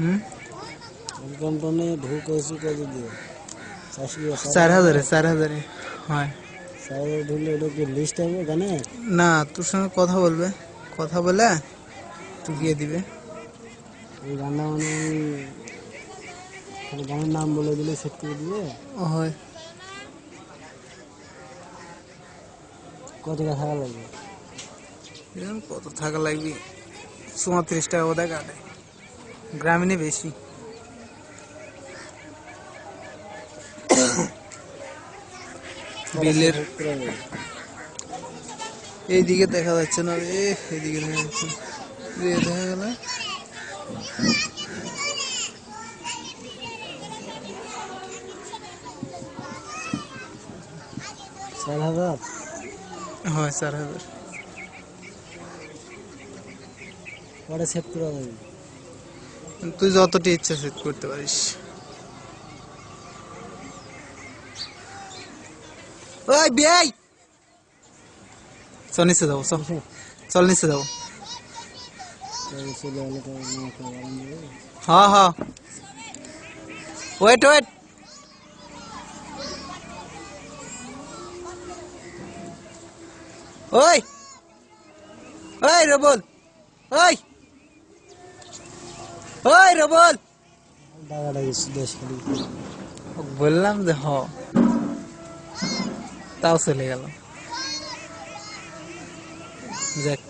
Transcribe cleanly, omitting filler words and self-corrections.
হুম, company ঢুকেছি কত দিয়ে 4,000 4,000 হয়। সারা ঢুকলে ওটা কি লিস্ট হবে গানে? না, তোর সঙ্গে কথা বলবে, কথা বলে ঢুকিয়ে দিবে। ওই গানটা মানে আমি খালি গানের নাম বলে দিলে সেট করে দিবে। হয়। কত টাকা থাকা লাগবে? এরকম কত থাকা লাগবে? 34 টাকা বোধহয় কাটে, গ্রামীণে বেশি। কটা বিলের সেট করে হবে? এইদিকে দেখা যাচ্ছে না রে, এইদিকে দেখা যাচ্ছে না। দেখা গেল 4,000? হয় 4,000। কটা সেট করা যাবে? তুই যতটি ইচ্ছা সেট করতে পারিস। ওই বিয়াই, চল নিচে যাবো, চল কিসে? চল নিচে যাবো। তবে চলে এলে তো আমাকে আরাম দেবে। হ্যাঁ হ্যাঁ, ওয়েট ওয়েট। ওই ওই রবল, ওই ওই রবল, ডাকাডাকি দেশ খালি। বললাম যে হ, তাও চলে গেল। যাক।